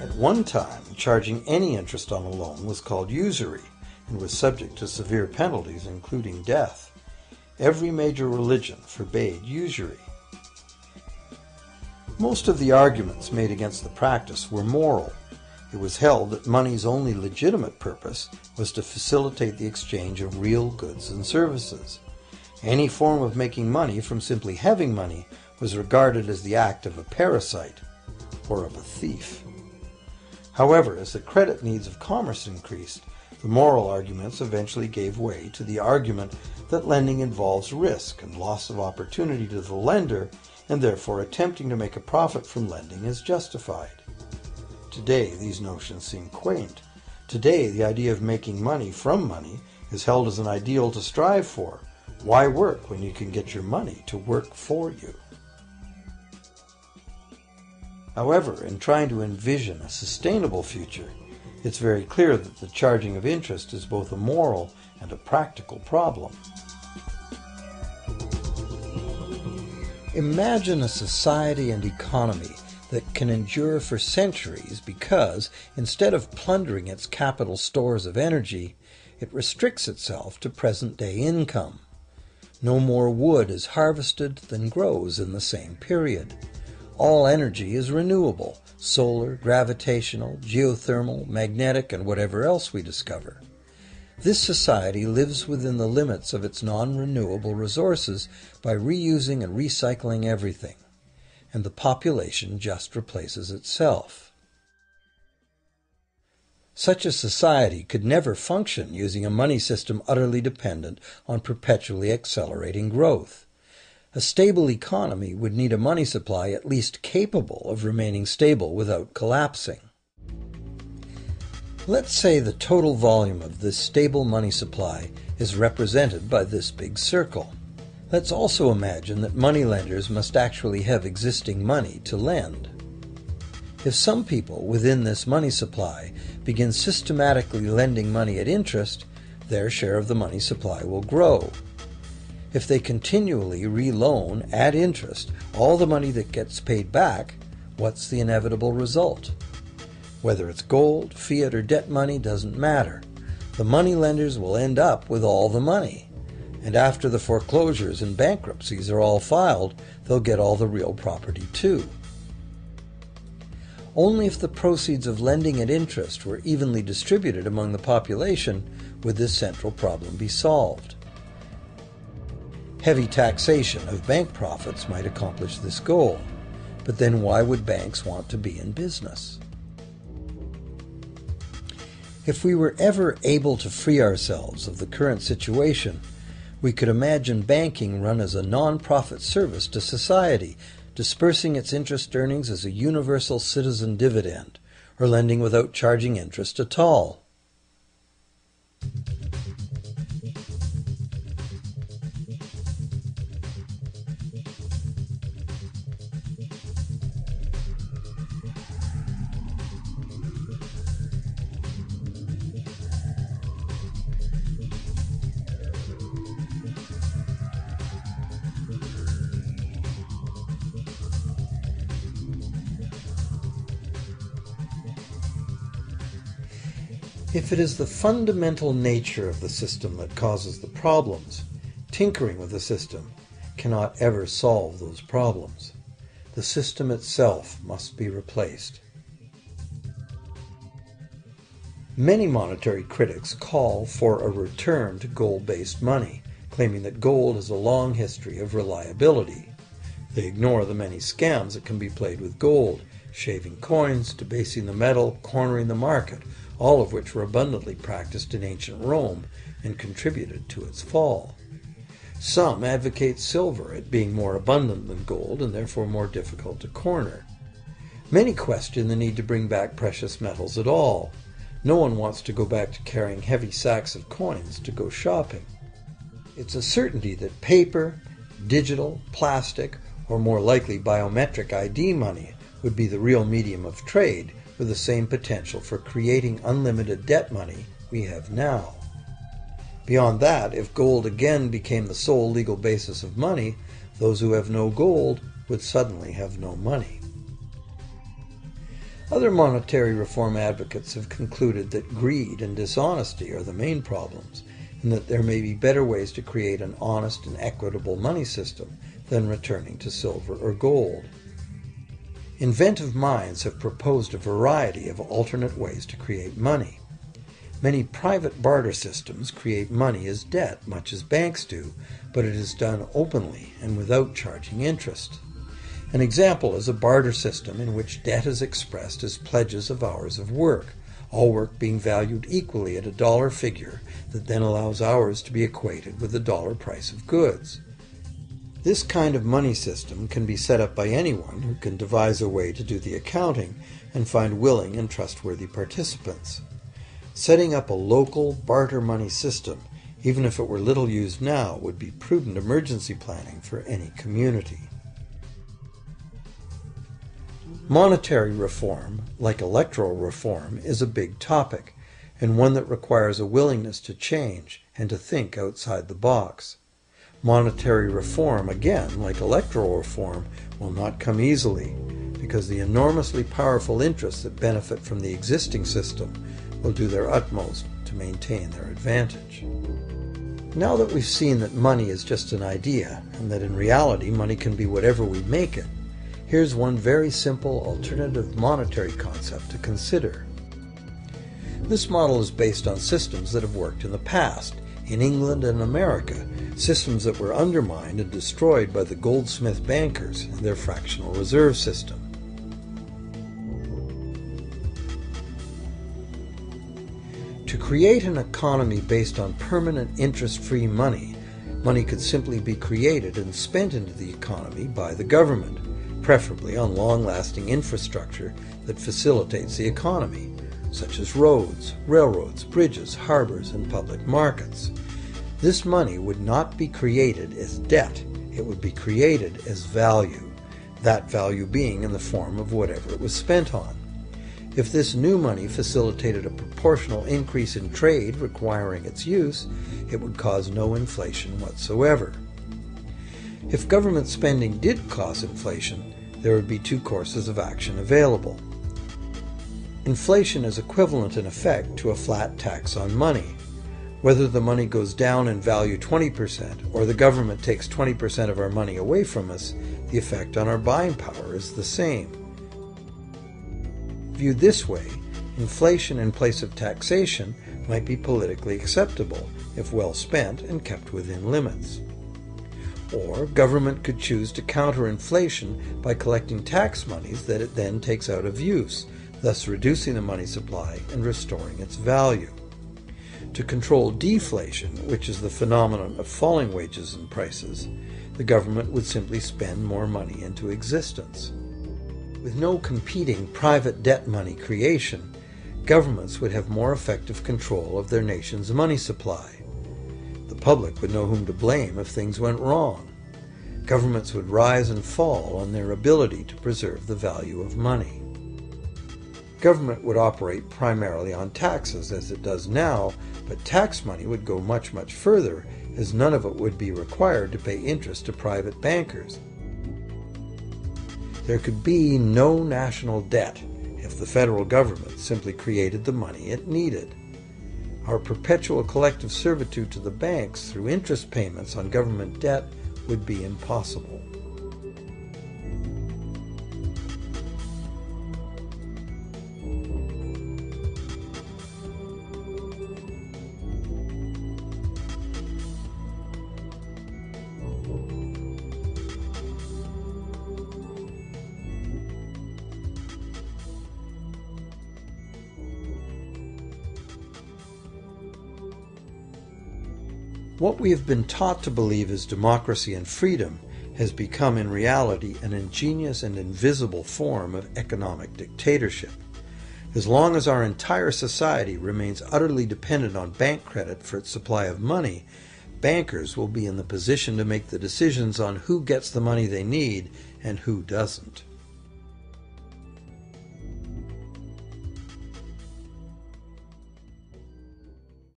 At one time, charging any interest on a loan was called usury and was subject to severe penalties, including death. Every major religion forbade usury. Most of the arguments made against the practice were moral. It was held that money's only legitimate purpose was to facilitate the exchange of real goods and services. Any form of making money from simply having money was regarded as the act of a parasite or of a thief. However, as the credit needs of commerce increased, the moral arguments eventually gave way to the argument that lending involves risk and loss of opportunity to the lender, and therefore attempting to make a profit from lending is justified. Today, these notions seem quaint. Today, the idea of making money from money is held as an ideal to strive for. Why work when you can get your money to work for you? However, in trying to envision a sustainable future, it's very clear that the charging of interest is both a moral and a practical problem. Imagine a society and economy that can endure for centuries because, instead of plundering its capital stores of energy, it restricts itself to present-day income. No more wood is harvested than grows in the same period. All energy is renewable: solar, gravitational, geothermal, magnetic, and whatever else we discover. This society lives within the limits of its non-renewable resources by reusing and recycling everything, and the population just replaces itself. Such a society could never function using a money system utterly dependent on perpetually accelerating growth. A stable economy would need a money supply at least capable of remaining stable without collapsing. Let's say the total volume of this stable money supply is represented by this big circle. Let's also imagine that moneylenders must actually have existing money to lend. If some people within this money supply begin systematically lending money at interest, their share of the money supply will grow. If they continually reloan at interest all the money that gets paid back, what's the inevitable result? Whether it's gold, fiat, or debt money doesn't matter. The money lenders will end up with all the money. And after the foreclosures and bankruptcies are all filed, they'll get all the real property too. Only if the proceeds of lending at interest were evenly distributed among the population would this central problem be solved. Heavy taxation of bank profits might accomplish this goal, but then why would banks want to be in business? If we were ever able to free ourselves of the current situation, we could imagine banking run as a non-profit service to society, dispersing its interest earnings as a universal citizen dividend, or lending without charging interest at all. If it is the fundamental nature of the system that causes the problems, tinkering with the system cannot ever solve those problems. The system itself must be replaced. Many monetary critics call for a return to gold-based money, claiming that gold has a long history of reliability. They ignore the many scams that can be played with gold, shaving coins, debasing the metal, cornering the market, all of which were abundantly practiced in ancient Rome and contributed to its fall. Some advocate silver, it being more abundant than gold and therefore more difficult to corner. Many question the need to bring back precious metals at all. No one wants to go back to carrying heavy sacks of coins to go shopping. It's a certainty that paper, digital, plastic, or more likely biometric ID money would be the real medium of trade, with the same potential for creating unlimited debt money we have now. Beyond that, if gold again became the sole legal basis of money, those who have no gold would suddenly have no money. Other monetary reform advocates have concluded that greed and dishonesty are the main problems, and that there may be better ways to create an honest and equitable money system than returning to silver or gold. Inventive minds have proposed a variety of alternate ways to create money. Many private barter systems create money as debt, much as banks do, but it is done openly and without charging interest. An example is a barter system in which debt is expressed as pledges of hours of work, all work being valued equally at a dollar figure that then allows hours to be equated with the dollar price of goods. This kind of money system can be set up by anyone who can devise a way to do the accounting and find willing and trustworthy participants. Setting up a local barter money system, even if it were little used now, would be prudent emergency planning for any community. Monetary reform, like electoral reform, is a big topic, and one that requires a willingness to change and to think outside the box. Monetary reform, again, like electoral reform, will not come easily, because the enormously powerful interests that benefit from the existing system will do their utmost to maintain their advantage. Now that we've seen that money is just an idea, and that in reality money can be whatever we make it, here's one very simple alternative monetary concept to consider. This model is based on systems that have worked in the past, in England and America, systems that were undermined and destroyed by the Goldsmith bankers and their fractional reserve system. To create an economy based on permanent interest-free money, money could simply be created and spent into the economy by the government, preferably on long-lasting infrastructure that facilitates the economy, such as roads, railroads, bridges, harbors, and public markets. This money would not be created as debt, it would be created as value, that value being in the form of whatever it was spent on. If this new money facilitated a proportional increase in trade requiring its use, it would cause no inflation whatsoever. If government spending did cause inflation, there would be two courses of action available. Inflation is equivalent in effect to a flat tax on money. Whether the money goes down in value 20% or the government takes 20% of our money away from us, the effect on our buying power is the same. Viewed this way, inflation in place of taxation might be politically acceptable if well spent and kept within limits. Or government could choose to counter inflation by collecting tax monies that it then takes out of use, thus reducing the money supply and restoring its value. To control deflation, which is the phenomenon of falling wages and prices, the government would simply spend more money into existence. With no competing private debt money creation, governments would have more effective control of their nation's money supply. The public would know whom to blame if things went wrong. Governments would rise and fall on their ability to preserve the value of money. Government would operate primarily on taxes, as it does now, but tax money would go much, much further, as none of it would be required to pay interest to private bankers. There could be no national debt if the federal government simply created the money it needed. Our perpetual collective servitude to the banks through interest payments on government debt would be impossible. What we have been taught to believe as democracy and freedom has become in reality an ingenious and invisible form of economic dictatorship. As long as our entire society remains utterly dependent on bank credit for its supply of money, bankers will be in the position to make the decisions on who gets the money they need and who doesn't.